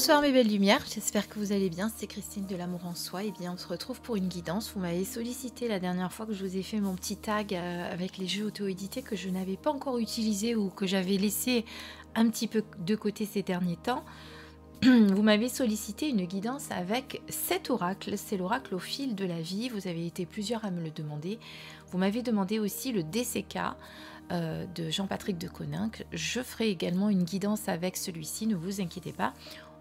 Bonsoir mes belles lumières, j'espère que vous allez bien, c'est Christine de l'amour en soi. Et bien on se retrouve pour une guidance. Vous m'avez sollicité la dernière fois que je vous ai fait mon petit tag avec les jeux auto-édités que je n'avais pas encore utilisé ou que j'avais laissé un petit peu de côté ces derniers temps. Vous m'avez sollicité une guidance avec 7 oracles, c'est l'oracle au fil de la vie, vous avez été plusieurs à me le demander. Vous m'avez demandé aussi le DCK de Jean-Patrick de Coninck. Je ferai également une guidance avec celui-ci, ne vous inquiétez pas.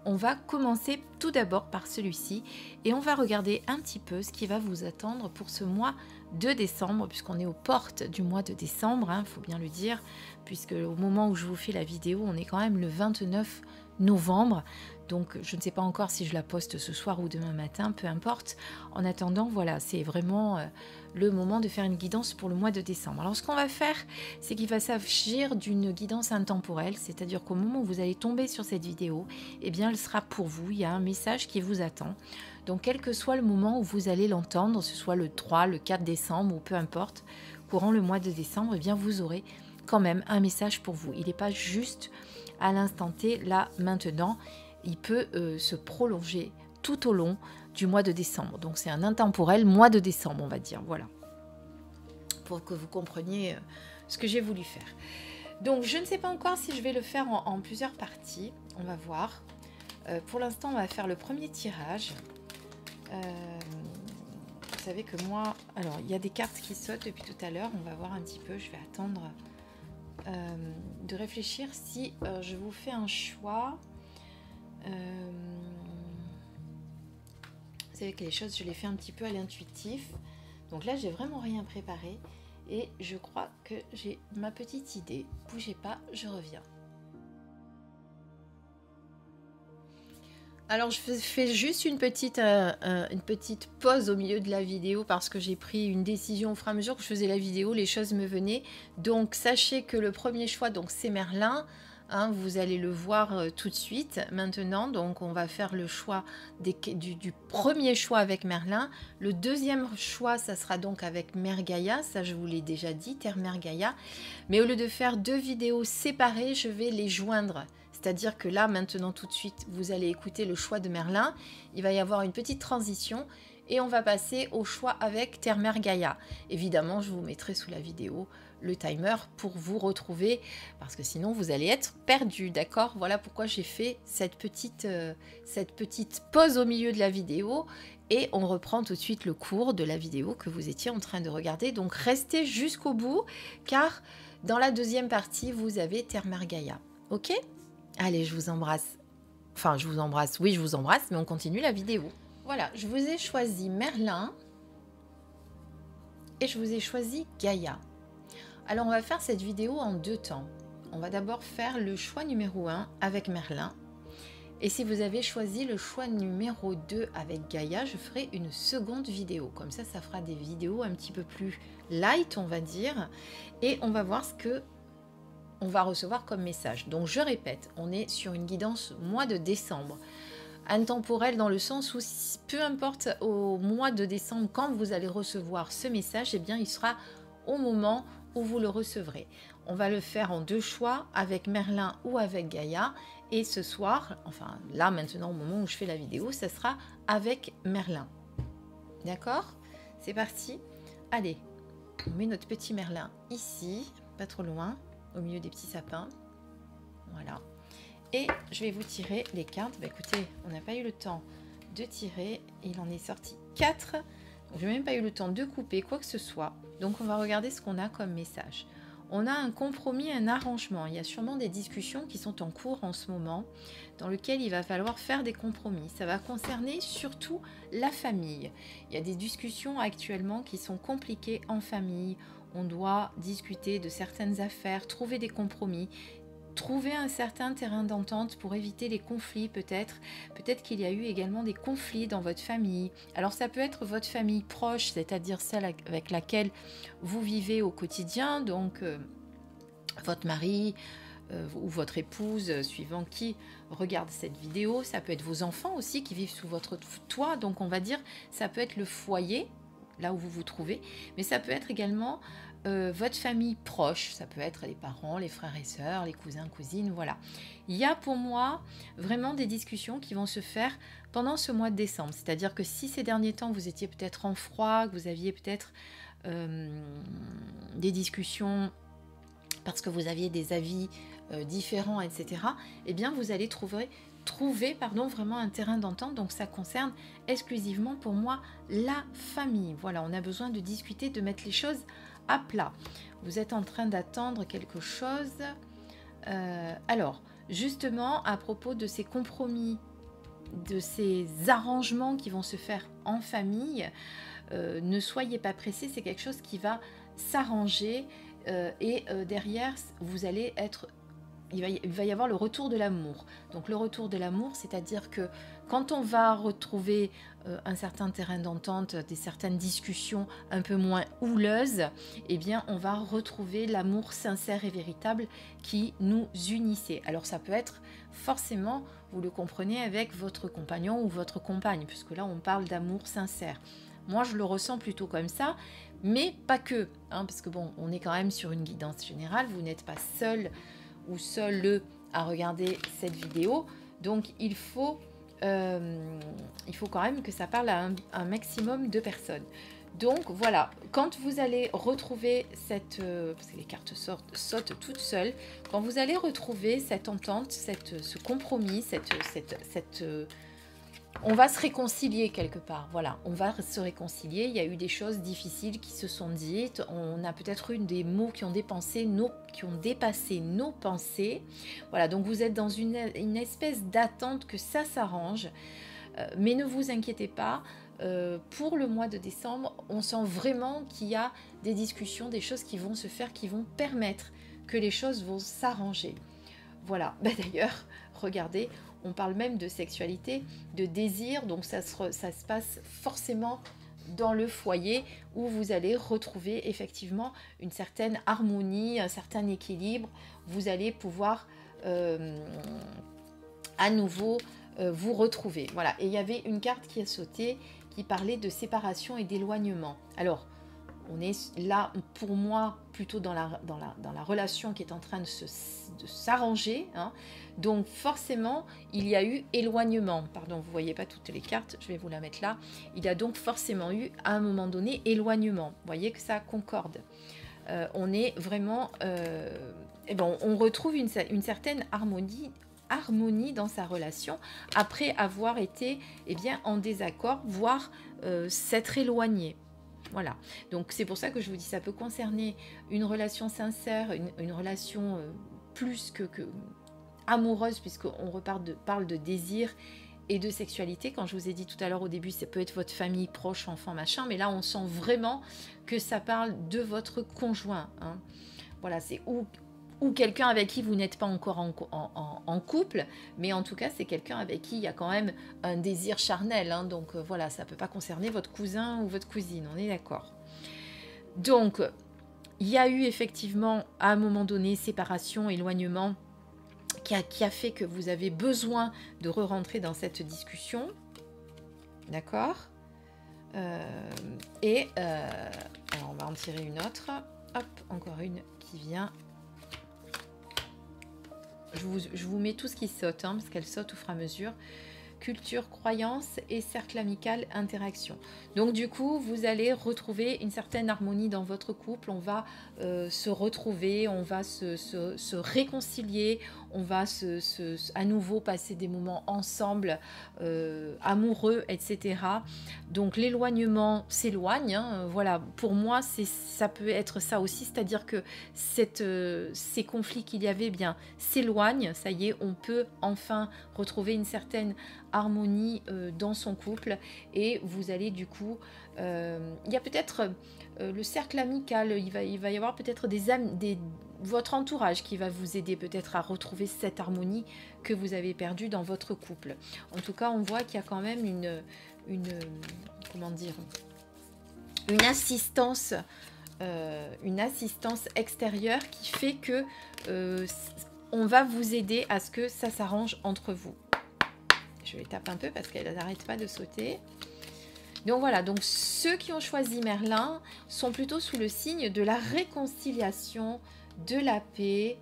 On va commencer tout d'abord par celui-ci et on va regarder un petit peu ce qui va vous attendre pour ce mois de décembre, puisqu'on est aux portes du mois de décembre, il faut bien le dire, puisque au moment où je vous fais la vidéo, on est quand même le 29 novembre. Donc je ne sais pas encore si je la poste ce soir ou demain matin, peu importe. En attendant, voilà, c'est vraiment le moment de faire une guidance pour le mois de décembre. Alors ce qu'on va faire, c'est qu'il va s'agir d'une guidance intemporelle, c'est-à-dire qu'au moment où vous allez tomber sur cette vidéo, eh bien elle sera pour vous, il y a un message qui vous attend. Donc quel que soit le moment où vous allez l'entendre, ce soit le 3, le 4 décembre ou peu importe, courant le mois de décembre, eh bien vous aurez quand même un message pour vous. Il n'est pas juste à l'instant T, là, maintenant, il peut se prolonger tout au long du mois de décembre. Donc c'est un intemporel mois de décembre, on va dire, voilà. Pour que vous compreniez ce que j'ai voulu faire. Donc je ne sais pas encore si je vais le faire en plusieurs parties, on va voir. Pour l'instant, on va faire le premier tirage. Vous savez que moi, alors il y a des cartes qui sautent depuis tout à l'heure, on va voir un petit peu, je vais attendre de réfléchir si je vous fais un choix. Vous savez que les choses, je les fais un petit peu à l'intuitif. Donc là, j'ai vraiment rien préparé. Et je crois que j'ai ma petite idée. Bougez pas, je reviens. Alors, je fais juste une petite pause au milieu de la vidéo parce que j'ai pris une décision au fur et à mesure que je faisais la vidéo. Les choses me venaient. Donc, sachez que le premier choix, donc c'est Merlin. Vous allez le voir tout de suite maintenant. Donc on va faire le choix du premier choix avec Merlin. Le deuxième choix, ça sera donc avec Mère Gaïa. Ça, je vous l'ai déjà dit, Terre Mère Gaïa. Mais au lieu de faire deux vidéos séparées, je vais les joindre. C'est-à-dire que là, maintenant, tout de suite, vous allez écouter le choix de Merlin. Il va y avoir une petite transition et on va passer au choix avec Terre Mère Gaïa. Évidemment, je vous mettrai sous la vidéo le timer pour vous retrouver parce que sinon vous allez être perdu, d'accord? Voilà pourquoi j'ai fait cette petite pause au milieu de la vidéo et on reprend tout de suite le cours de la vidéo que vous étiez en train de regarder. Donc restez jusqu'au bout car dans la deuxième partie vous avez Terre Mère Gaïa, ok? Allez, je vous embrasse. Enfin, je vous embrasse, oui, je vous embrasse, mais on continue la vidéo. Voilà, je vous ai choisi Merlin et je vous ai choisi Gaïa. Alors, on va faire cette vidéo en deux temps. On va d'abord faire le choix numéro 1 avec Merlin. Et si vous avez choisi le choix numéro 2 avec Gaïa, je ferai une seconde vidéo. Comme ça, ça fera des vidéos un petit peu plus light, on va dire. Et on va voir ce que on va recevoir comme message. Donc, je répète, on est sur une guidance mois de décembre. Intemporel dans le sens où peu importe au mois de décembre quand vous allez recevoir ce message, eh bien il sera au moment où vous le recevrez. On va le faire en deux choix avec Merlin ou avec Gaïa et ce soir, enfin là maintenant au moment où je fais la vidéo, ça sera avec Merlin. D'accord? C'est parti. Allez, on met notre petit Merlin ici, pas trop loin, au milieu des petits sapins. Voilà. Et je vais vous tirer les cartes. Bah, écoutez, on n'a pas eu le temps de tirer. Il en est sorti 4. Je n'ai même pas eu le temps de couper quoi que ce soit. Donc on va regarder ce qu'on a comme message. On a un compromis, un arrangement. Il y a sûrement des discussions qui sont en cours en ce moment, dans lesquelles il va falloir faire des compromis. Ça va concerner surtout la famille. Il y a des discussions actuellement qui sont compliquées en famille. On doit discuter de certaines affaires, trouver des compromis. Trouver un certain terrain d'entente pour éviter les conflits peut-être. Peut-être qu'il y a eu également des conflits dans votre famille. Alors ça peut être votre famille proche, c'est-à-dire celle avec laquelle vous vivez au quotidien, donc votre mari ou votre épouse, suivant qui regarde cette vidéo. Ça peut être vos enfants aussi qui vivent sous votre toit, donc on va dire ça peut être le foyer, là où vous vous trouvez, mais ça peut être également votre famille proche, ça peut être les parents, les frères et sœurs, les cousins, cousines, voilà. Il y a pour moi vraiment des discussions qui vont se faire pendant ce mois de décembre. C'est-à-dire que si ces derniers temps vous étiez peut-être en froid, que vous aviez peut-être des discussions parce que vous aviez des avis différents, etc., eh bien vous allez trouver vraiment un terrain d'entente. Donc ça concerne exclusivement pour moi la famille. Voilà, on a besoin de discuter, de mettre les choses à plat. Vous êtes en train d'attendre quelque chose. Alors, justement, à propos de ces compromis, de ces arrangements qui vont se faire en famille, ne soyez pas pressés, c'est quelque chose qui va s'arranger et derrière, vous allez être... Il va y avoir le retour de l'amour. Donc le retour de l'amour, c'est-à-dire que quand on va retrouver un certain terrain d'entente, certaines discussions un peu moins houleuses, eh bien on va retrouver l'amour sincère et véritable qui nous unissait. Alors ça peut être forcément, vous le comprenez, avec votre compagnon ou votre compagne, puisque là on parle d'amour sincère. Moi je le ressens plutôt comme ça, mais pas que, hein, parce que bon, on est quand même sur une guidance générale, vous n'êtes pas seul ou seul à regarder cette vidéo, donc il faut quand même que ça parle à un maximum de personnes. Donc voilà, quand vous allez retrouver cette... parce que les cartes sautent toutes seules, quand vous allez retrouver cette entente, ce compromis, on va se réconcilier quelque part, voilà, on va se réconcilier. Il y a eu des choses difficiles qui se sont dites, on a peut-être eu des mots qui ont dépassé nos pensées, voilà, donc vous êtes dans une espèce d'attente que ça s'arrange, mais ne vous inquiétez pas, pour le mois de décembre, on sent vraiment qu'il y a des discussions, des choses qui vont se faire, qui vont permettre que les choses vont s'arranger. Voilà, d'ailleurs, regardez, on parle même de sexualité, de désir, donc ça se passe forcément dans le foyer où vous allez retrouver effectivement une certaine harmonie, un certain équilibre. Vous allez pouvoir à nouveau vous retrouver. Voilà, et il y avait une carte qui a sauté qui parlait de séparation et d'éloignement. Alors, on est là, pour moi, plutôt dans la relation qui est en train de s'arranger. Hein. Donc, forcément, il y a eu éloignement. Pardon, vous ne voyez pas toutes les cartes, je vais vous la mettre là. Il y a donc forcément eu, à un moment donné, éloignement. Vous voyez que ça concorde. On est vraiment... on retrouve une certaine harmonie dans sa relation après avoir été en désaccord, voire s'être éloigné. Voilà, donc c'est pour ça que je vous dis, ça peut concerner une relation sincère, une relation plus que amoureuse, puisqu'on parle de désir et de sexualité. Quand je vous ai dit tout à l'heure au début, ça peut être votre famille proche, enfant, machin, mais là on sent vraiment que ça parle de votre conjoint. Hein. Voilà, c'est ou quelqu'un avec qui vous n'êtes pas encore en couple, mais en tout cas c'est quelqu'un avec qui il y a quand même un désir charnel, hein, donc voilà, ça ne peut pas concerner votre cousin ou votre cousine, on est d'accord. Donc il y a eu effectivement à un moment donné séparation, éloignement qui a fait que vous avez besoin de re-rentrer dans cette discussion, d'accord. Alors on va en tirer une autre, hop, encore une qui vient. Je vous mets tout ce qui saute, hein, parce qu'elle saute au fur et à mesure. Culture, croyance et cercle amical, interaction. Donc du coup, vous allez retrouver une certaine harmonie dans votre couple. On va se retrouver, on va se réconcilier, on va à nouveau passer des moments ensemble, amoureux, etc. Donc l'éloignement s'éloigne. Hein, voilà, pour moi, ça peut être ça aussi, c'est-à-dire que ces conflits qu'il y avait s'éloignent. Ça y est, on peut enfin retrouver une certaine harmonie dans son couple, et vous allez du coup il y a peut-être le cercle amical, il va y avoir peut-être votre entourage qui va vous aider peut-être à retrouver cette harmonie que vous avez perdue dans votre couple. En tout cas, on voit qu'il y a quand même une assistance extérieure qui fait que on va vous aider à ce que ça s'arrange entre vous. Je les tape un peu parce qu'elles n'arrêtent pas de sauter. Donc voilà, donc ceux qui ont choisi Merlin sont plutôt sous le signe de la réconciliation, de la paix.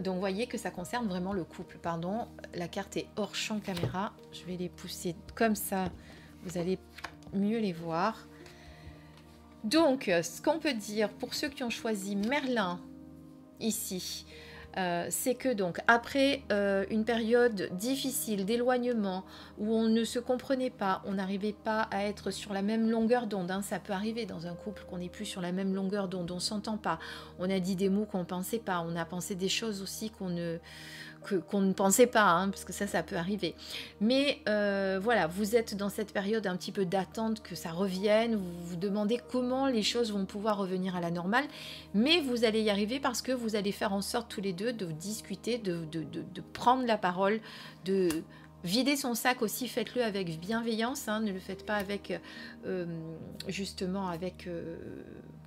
Donc vous voyez que ça concerne vraiment le couple. Pardon, la carte est hors champ caméra. Je vais les pousser comme ça, vous allez mieux les voir. Donc, ce qu'on peut dire pour ceux qui ont choisi Merlin ici, c'est que donc après une période difficile d'éloignement où on ne se comprenait pas, on n'arrivait pas à être sur la même longueur d'onde, hein, ça peut arriver dans un couple qu'on n'est plus sur la même longueur d'onde, on ne s'entend pas, on a dit des mots qu'on ne pensait pas, on a pensé des choses aussi qu'on ne pensait pas, hein, parce que ça peut arriver. Mais voilà, vous êtes dans cette période un petit peu d'attente que ça revienne, vous vous demandez comment les choses vont pouvoir revenir à la normale, mais vous allez y arriver parce que vous allez faire en sorte tous les deux de discuter, de prendre la parole, de vider son sac aussi, faites-le avec bienveillance, hein, ne le faites pas avec, justement, avec...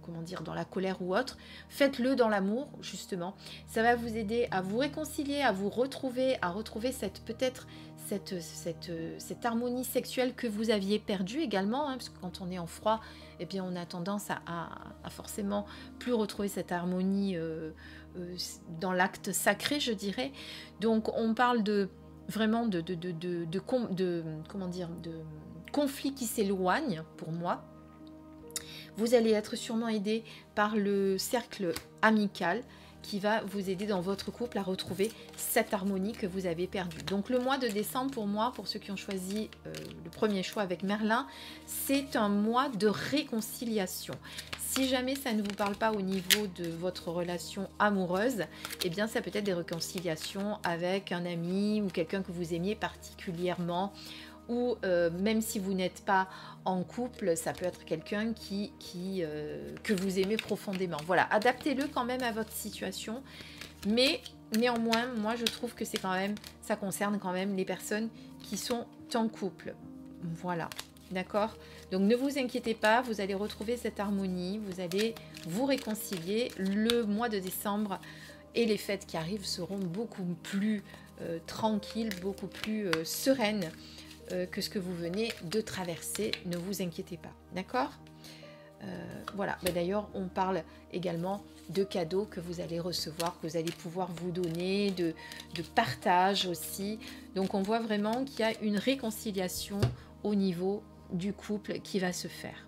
comment dire, dans la colère ou autre, faites-le dans l'amour, justement. Ça va vous aider à vous réconcilier, à vous retrouver, à retrouver peut-être cette harmonie sexuelle que vous aviez perdue également, hein, parce que quand on est en froid, eh bien, on a tendance à forcément plus retrouver cette harmonie dans l'acte sacré, je dirais. Donc, on parle vraiment de comment dire, de conflits qui s'éloignent, pour moi. Vous allez être sûrement aidé par le cercle amical qui va vous aider dans votre couple à retrouver cette harmonie que vous avez perdue. Donc le mois de décembre, pour moi, pour ceux qui ont choisi le premier choix avec Merlin, c'est un mois de réconciliation. Si jamais ça ne vous parle pas au niveau de votre relation amoureuse, eh bien ça peut être des réconciliations avec un ami ou quelqu'un que vous aimiez particulièrement, ou même si vous n'êtes pas en couple, ça peut être quelqu'un que vous aimez profondément. Voilà, adaptez-le quand même à votre situation, mais néanmoins, moi je trouve que ça concerne quand même les personnes qui sont en couple. Voilà, d'accord? Donc ne vous inquiétez pas, vous allez retrouver cette harmonie, vous allez vous réconcilier. Le mois de décembre et les fêtes qui arrivent seront beaucoup plus tranquilles, beaucoup plus sereines que ce que vous venez de traverser, ne vous inquiétez pas, d'accord? Voilà, mais d'ailleurs on parle également de cadeaux que vous allez recevoir, que vous allez pouvoir vous donner, de partage aussi. Donc on voit vraiment qu'il y a une réconciliation au niveau du couple qui va se faire.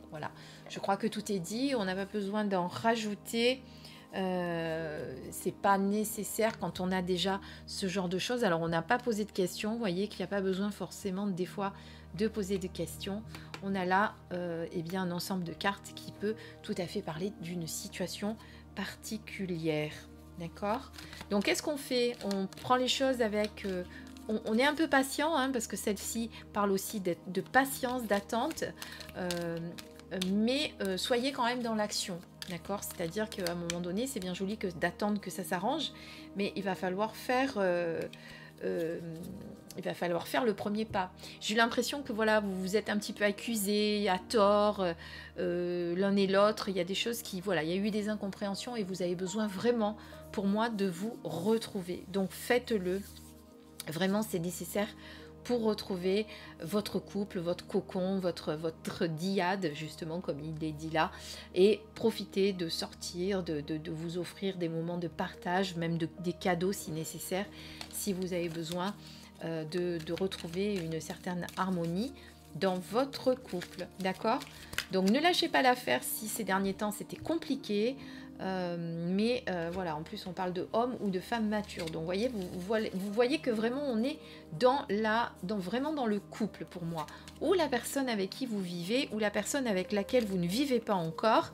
Voilà, je crois que tout est dit, on n'a pas besoin d'en rajouter. C'est pas nécessaire quand on a déjà ce genre de choses. Alors on n'a pas posé de questions, vous voyez qu'il n'y a pas besoin forcément des fois de poser des questions. On a là eh bien, un ensemble de cartes qui peut tout à fait parler d'une situation particulière, d'accord? Donc qu'est-ce qu'on fait? On prend les choses avec on est un peu patient, hein, parce que celle-ci parle aussi de patience, d'attente, mais soyez quand même dans l'action. D'accord, c'est-à-dire qu'à un moment donné, c'est bien joli d'attendre que ça s'arrange, mais il va falloir faire le premier pas. J'ai eu l'impression que voilà, vous vous êtes un petit peu accusés à tort, l'un et l'autre. Il y a des choses qui, voilà, il y a eu des incompréhensions et vous avez besoin vraiment, pour moi, de vous retrouver. Donc faites-le. Vraiment, c'est nécessaire pour retrouver votre couple, votre cocon, votre dyade, justement, comme il est dit là, et profiter de sortir, de vous offrir des moments de partage, même des cadeaux si nécessaire, si vous avez besoin de retrouver une certaine harmonie dans votre couple, d'accord? Donc ne lâchez pas l'affaire si ces derniers temps c'était compliqué, mais voilà, en plus on parle de hommes ou de femmes matures. Donc voyez, vous voyez que vraiment on est vraiment dans le couple pour moi, ou la personne avec qui vous vivez, ou la personne avec laquelle vous ne vivez pas encore,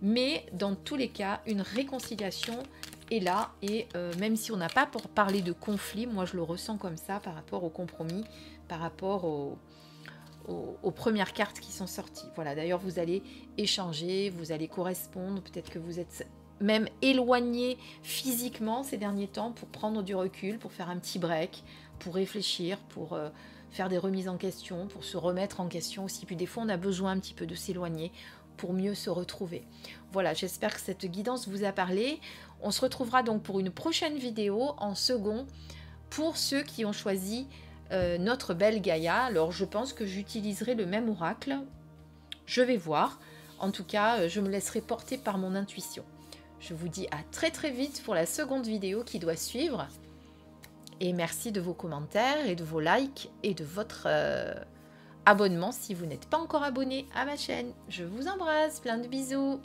mais dans tous les cas, une réconciliation est là, et même si on n'a pas parlé de conflit, moi je le ressens comme ça par rapport au compromis, par rapport aux premières cartes qui sont sorties. Voilà, d'ailleurs vous allez échanger, vous allez correspondre, peut-être que vous êtes même éloigné physiquement ces derniers temps pour prendre du recul, pour faire un petit break, pour réfléchir, pour faire des remises en question, pour se remettre en question aussi. Puis des fois on a besoin un petit peu de s'éloigner pour mieux se retrouver. Voilà, j'espère que cette guidance vous a parlé. On se retrouvera donc pour une prochaine vidéo en second pour ceux qui ont choisi notre belle Gaïa. Alors je pense que j'utiliserai le même oracle, je vais voir. En tout cas, je me laisserai porter par mon intuition. Je vous dis à très très vite pour la seconde vidéo qui doit suivre. Et merci de vos commentaires et de vos likes et de votre abonnement si vous n'êtes pas encore abonné à ma chaîne. Je vous embrasse, plein de bisous.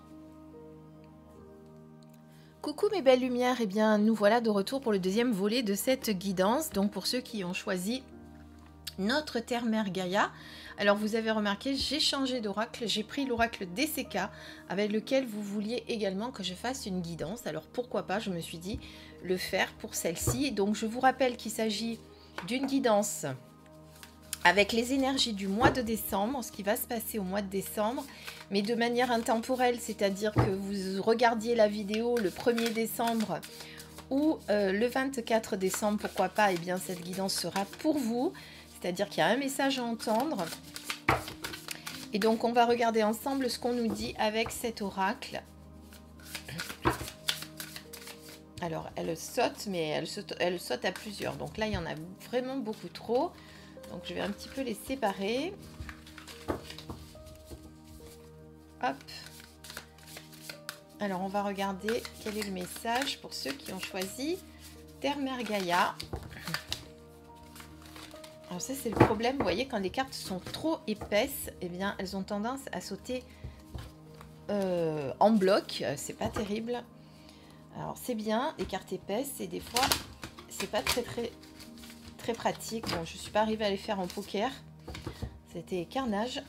Coucou mes belles lumières, et bien nous voilà de retour pour le deuxième volet de cette guidance. Donc pour ceux qui ont choisi notre terre-mère Gaïa, alors vous avez remarqué, j'ai changé d'oracle, j'ai pris l'oracle DCK avec lequel vous vouliez également que je fasse une guidance. Alors pourquoi pas, je me suis dit le faire pour celle-ci. Donc je vous rappelle qu'il s'agit d'une guidance avec les énergies du mois de décembre, ce qui va se passer au mois de décembre, mais de manière intemporelle, c'est-à-dire que vous regardiez la vidéo le 1er décembre ou le 24 décembre, pourquoi pas, et bien cette guidance sera pour vous, c'est-à-dire qu'il y a un message à entendre. Et donc on va regarder ensemble ce qu'on nous dit avec cet oracle. Alors elle saute, mais elle saute à plusieurs, donc là il y en a vraiment beaucoup trop. Donc je vais un petit peu les séparer. Hop. Alors on va regarder quel est le message pour ceux qui ont choisi Terre-Mère Gaïa. Alors ça c'est le problème, vous voyez, quand les cartes sont trop épaisses, eh bien elles ont tendance à sauter en bloc. C'est pas terrible. Alors c'est bien, les cartes épaisses, et des fois c'est pas très pratique. Bon, je suis pas arrivée à les faire en poker, c'était carnage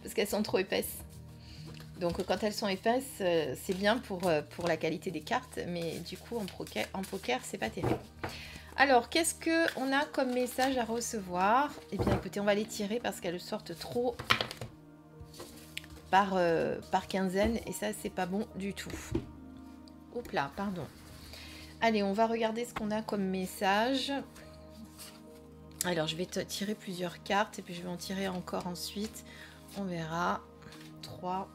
parce qu'elles sont trop épaisses. Donc quand elles sont épaisses, c'est bien pour la qualité des cartes, mais du coup en poker c'est pas terrible. Alors qu'est-ce que on a comme message à recevoir? Eh bien écoutez, on va les tirer parce qu'elles sortent trop par quinzaine, et ça c'est pas bon du tout. Oups là, pardon. Allez, on va regarder ce qu'on a comme message. Alors, je vais tirer plusieurs cartes et puis je vais en tirer encore ensuite. On verra. 3.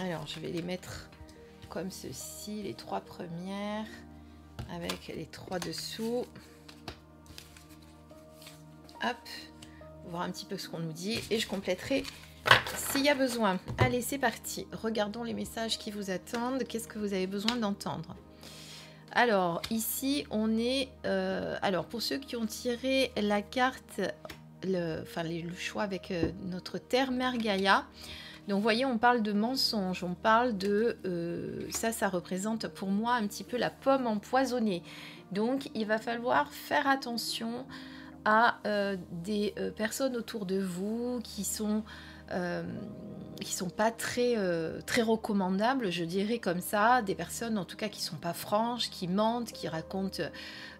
Alors, je vais les mettre comme ceci, les 3 premières, avec les 3 dessous. Hop, on va voir un petit peu ce qu'on nous dit et je compléterai s'il y a besoin. Allez, c'est parti. Regardons les messages qui vous attendent. Qu'est-ce que vous avez besoin d'entendre? Alors, ici, on est... alors, pour ceux qui ont tiré la carte, le choix avec notre terre-mère Gaïa, donc, vous voyez, on parle de mensonge, on parle de... ça représente pour moi un petit peu la pomme empoisonnée. Donc, il va falloir faire attention à des personnes autour de vous qui sont pas très recommandables, je dirais comme ça, des personnes en tout cas qui sont pas franches, qui mentent, qui racontent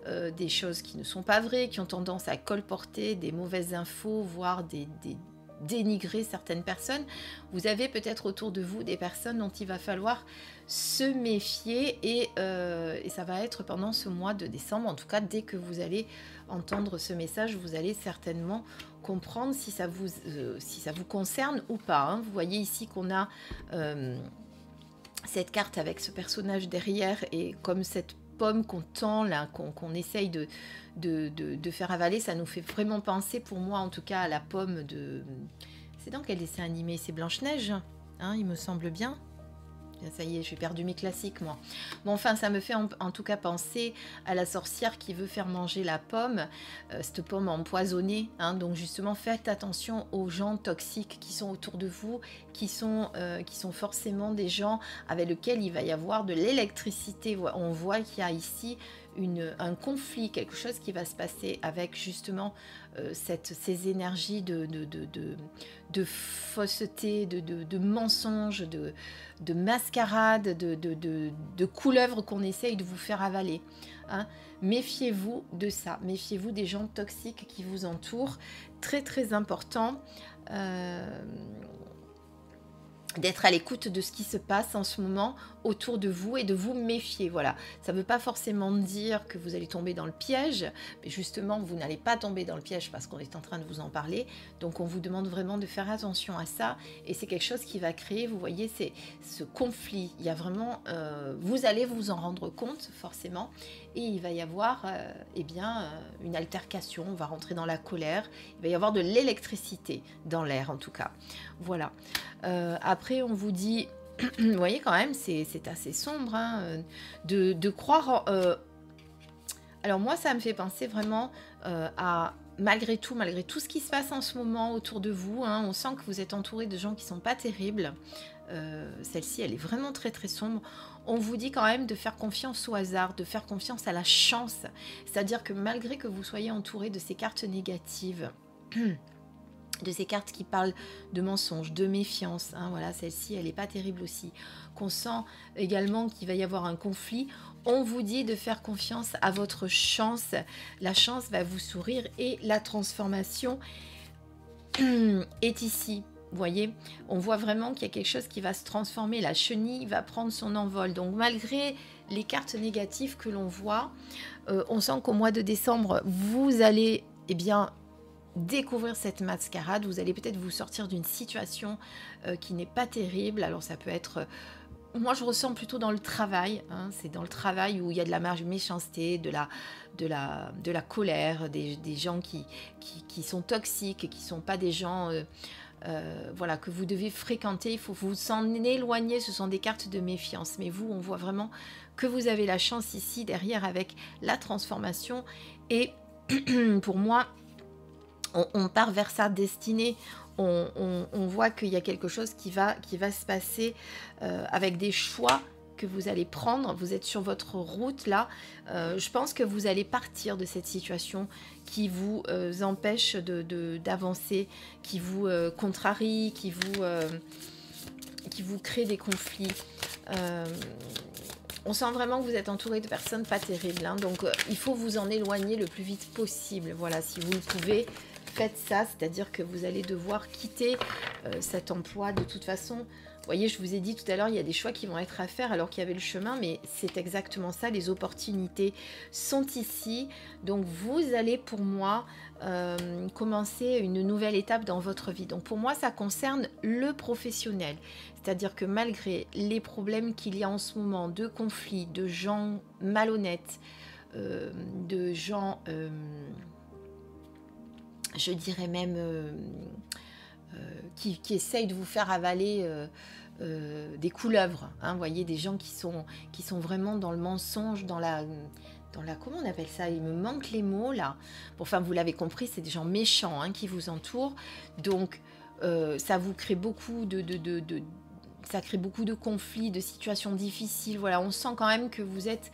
des choses qui ne sont pas vraies, qui ont tendance à colporter des mauvaises infos, voire dénigrer certaines personnes. Vous avez peut-être autour de vous des personnes dont il va falloir se méfier, et ça va être pendant ce mois de décembre. En tout cas, dès que vous allez entendre ce message, vous allez certainement comprendre si ça vous concerne ou pas, hein. Vous voyez ici qu'on a cette carte avec ce personnage derrière, et comme cette pomme qu'on tend là, qu'on essaye de faire avaler, ça nous fait vraiment penser, pour moi en tout cas, à la pomme de... C'est dans quel dessin animé? C'est Blanche-Neige, hein, il me semble bien. Ça y est, j'ai perdu mes classiques, moi. Bon, enfin, ça me fait en tout cas penser à la sorcière qui veut faire manger la pomme, cette pomme empoisonnée, hein. Donc, justement, faites attention aux gens toxiques qui sont autour de vous, qui sont forcément des gens avec lesquels il va y avoir de l'électricité. On voit qu'il y a ici un conflit, quelque chose qui va se passer avec justement ces énergies de fausseté, de mensonges, de mascarade, de couleuvres qu'on essaye de vous faire avaler, hein. Méfiez-vous de ça, méfiez-vous des gens toxiques qui vous entourent. Très très important d'être à l'écoute de ce qui se passe en ce moment autour de vous et de vous méfier. Voilà, ça ne veut pas forcément dire que vous allez tomber dans le piège, mais justement, vous n'allez pas tomber dans le piège parce qu'on est en train de vous en parler. Donc, on vous demande vraiment de faire attention à ça et c'est quelque chose qui va créer, vous voyez, c'est ce conflit. Il y a vraiment, vous allez vous en rendre compte forcément et il va y avoir une altercation, on va rentrer dans la colère, il va y avoir de l'électricité dans l'air en tout cas. Voilà. Après, on vous dit... Vous voyez quand même, c'est assez sombre hein, de croire... Alors moi, ça me fait penser vraiment à... Malgré tout ce qui se passe en ce moment autour de vous, hein, on sent que vous êtes entouré de gens qui ne sont pas terribles. Celle-ci, elle est vraiment très très sombre. On vous dit quand même de faire confiance au hasard, de faire confiance à la chance. C'est-à-dire que malgré que vous soyez entouré de ces cartes négatives... de ces cartes qui parlent de mensonges, de méfiance, hein, voilà, celle-ci, elle n'est pas terrible aussi, qu'on sent également qu'il va y avoir un conflit, on vous dit de faire confiance à votre chance, la chance va vous sourire et la transformation est ici. Vous voyez, on voit vraiment qu'il y a quelque chose qui va se transformer, la chenille va prendre son envol, donc malgré les cartes négatives que l'on voit, on sent qu'au mois de décembre, vous allez, découvrir cette mascarade, vous allez peut-être vous sortir d'une situation qui n'est pas terrible. Alors ça peut être, moi je ressens plutôt dans le travail, hein, c'est dans le travail où il y a de la méchanceté, de la colère, des gens qui sont toxiques, qui ne sont pas des gens voilà, que vous devez fréquenter, il faut vous en éloigner, ce sont des cartes de méfiance. Mais vous, on voit vraiment que vous avez la chance ici derrière avec la transformation et pour moi, on part vers sa destinée, on voit qu'il y a quelque chose qui va se passer avec des choix que vous allez prendre, vous êtes sur votre route là, je pense que vous allez partir de cette situation qui vous empêche d'avancer, qui vous contrarie, qui vous crée des conflits. On sent vraiment que vous êtes entouré de personnes pas terribles, hein, donc il faut vous en éloigner le plus vite possible. Voilà, si vous le pouvez, faites ça, c'est-à-dire que vous allez devoir quitter cet emploi de toute façon. Vous voyez, je vous ai dit tout à l'heure, il y a des choix qui vont être à faire alors qu'il y avait le chemin, mais c'est exactement ça, les opportunités sont ici. Donc vous allez pour moi commencer une nouvelle étape dans votre vie. Donc pour moi, ça concerne le professionnel. C'est-à-dire que malgré les problèmes qu'il y a en ce moment, de conflits, de gens malhonnêtes, de gens, je dirais même, qui essayent de vous faire avaler des couleuvres, hein, vous voyez, des gens qui sont vraiment dans le mensonge, dans la comment on appelle ça, il me manque les mots là, bon, enfin vous l'avez compris, c'est des gens méchants hein, qui vous entourent, donc ça vous crée beaucoup ça crée beaucoup de conflits, de situations difficiles. Voilà, on sent quand même que vous êtes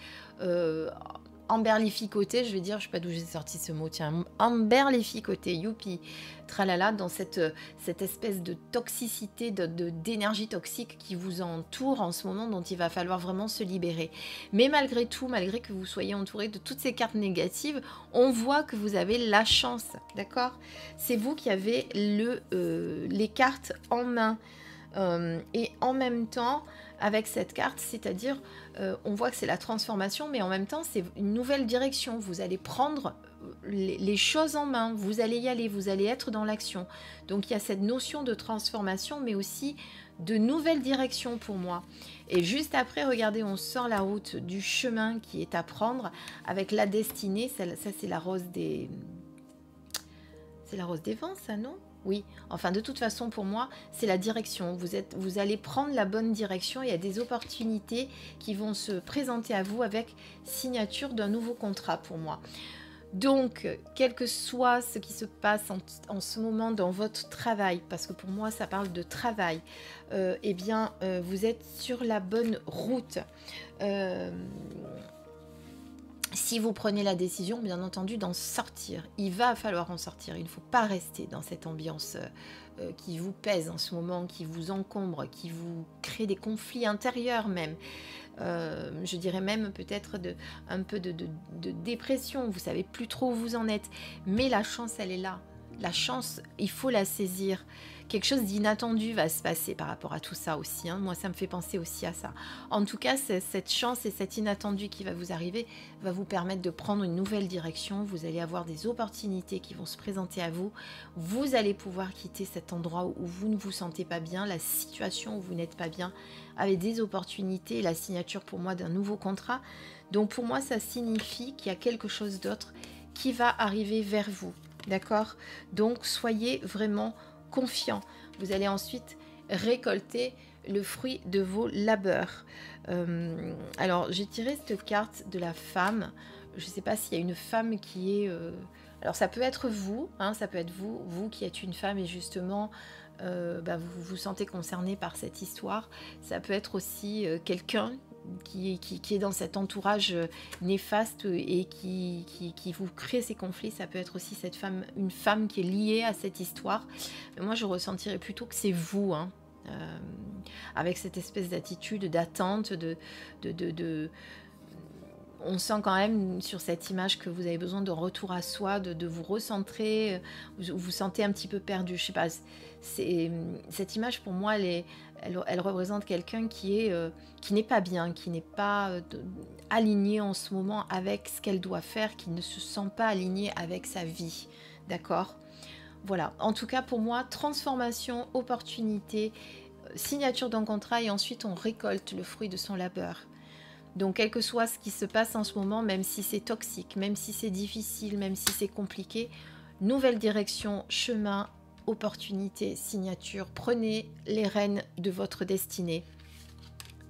emberlificoté, je vais dire, je ne sais pas d'où j'ai sorti ce mot, tiens, emberlificoté, youpi, tralala, dans cette espèce de toxicité, d'énergie toxique qui vous entoure en ce moment, dont il va falloir vraiment se libérer. Mais malgré tout, malgré que vous soyez entouré de toutes ces cartes négatives, on voit que vous avez la chance, d'accord? C'est vous qui avez les cartes en main. Et en même temps, avec cette carte, c'est-à-dire, on voit que c'est la transformation, mais en même temps, c'est une nouvelle direction. Vous allez prendre les choses en main, vous allez y aller, vous allez être dans l'action. Donc, il y a cette notion de transformation, mais aussi de nouvelle direction pour moi. Et juste après, regardez, on sort la route du chemin qui est à prendre avec la destinée. Ça c'est la rose des... C'est la rose des vents, ça, non ? Oui, enfin de toute façon pour moi c'est la direction, vous allez prendre la bonne direction, il y a des opportunités qui vont se présenter à vous avec signature d'un nouveau contrat pour moi. Donc quel que soit ce qui se passe en ce moment dans votre travail, parce que pour moi ça parle de travail, vous êtes sur la bonne route. Si vous prenez la décision, bien entendu, d'en sortir, il va falloir en sortir. Il ne faut pas rester dans cette ambiance qui vous pèse en ce moment, qui vous encombre, qui vous crée des conflits intérieurs même. Je dirais même peut-être un peu de dépression. Vous ne savez plus trop où vous en êtes. Mais la chance, elle est là. La chance, il faut la saisir. Quelque chose d'inattendu va se passer par rapport à tout ça aussi, hein. Moi, ça me fait penser aussi à ça. En tout cas, cette chance et cet inattendu qui va vous arriver va vous permettre de prendre une nouvelle direction. Vous allez avoir des opportunités qui vont se présenter à vous. Vous allez pouvoir quitter cet endroit où vous ne vous sentez pas bien, la situation où vous n'êtes pas bien, avec des opportunités, la signature pour moi d'un nouveau contrat. Donc pour moi, ça signifie qu'il y a quelque chose d'autre qui va arriver vers vous. D'accord? Donc soyez vraiment confiant. Vous allez ensuite récolter le fruit de vos labeurs. Alors, j'ai tiré cette carte de la femme. Je ne sais pas s'il y a une femme qui est... Alors, ça peut être vous, hein, ça peut être vous qui êtes une femme et justement, vous vous sentez concerné par cette histoire. Ça peut être aussi quelqu'un qui est dans cet entourage néfaste et qui vous crée ces conflits. Ça peut être aussi une femme qui est liée à cette histoire. Mais moi, je ressentirais plutôt que c'est vous, hein, avec cette espèce d'attitude, d'attente, on sent quand même sur cette image que vous avez besoin de retour à soi, de vous recentrer, vous vous sentez un petit peu perdu. Je sais pas, cette image pour moi, elle représente quelqu'un qui n'est pas bien, qui n'est pas aligné en ce moment avec ce qu'elle doit faire, qui ne se sent pas aligné avec sa vie. D'accord ? Voilà. En tout cas, pour moi, transformation, opportunité, signature d'un contrat et ensuite on récolte le fruit de son labeur. Donc, quel que soit ce qui se passe en ce moment, même si c'est toxique, même si c'est difficile, même si c'est compliqué, nouvelle direction, chemin, opportunité, signature. Prenez les rênes de votre destinée.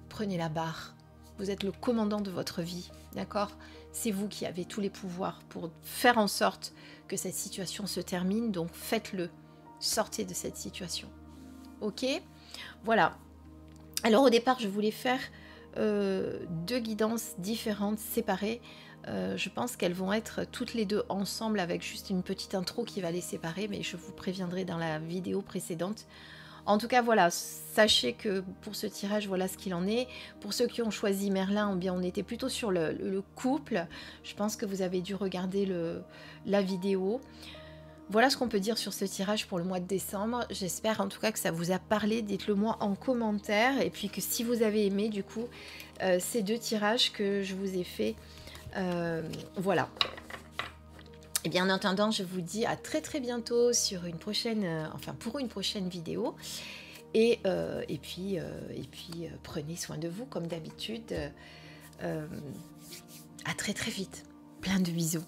Prenez la barre. Vous êtes le commandant de votre vie, d'accord? C'est vous qui avez tous les pouvoirs pour faire en sorte que cette situation se termine. Donc, faites-le. Sortez de cette situation. Ok? Voilà. Alors, au départ, je voulais faire... deux guidances différentes, séparées. Je pense qu'elles vont être toutes les deux ensemble avec juste une petite intro qui va les séparer, mais je vous préviendrai dans la vidéo précédente. En tout cas, voilà, sachez que pour ce tirage, voilà ce qu'il en est. Pour ceux qui ont choisi Merlin, eh bien, on était plutôt sur le couple. Je pense que vous avez dû regarder la vidéo. Voilà ce qu'on peut dire sur ce tirage pour le mois de décembre. J'espère en tout cas que ça vous a parlé. Dites-le moi en commentaire. Et puis que si vous avez aimé du coup ces deux tirages que je vous ai fait. Voilà. Et bien en attendant, je vous dis à très très bientôt sur une prochaine, pour une prochaine vidéo. Et puis prenez soin de vous comme d'habitude. À très très vite. Plein de bisous.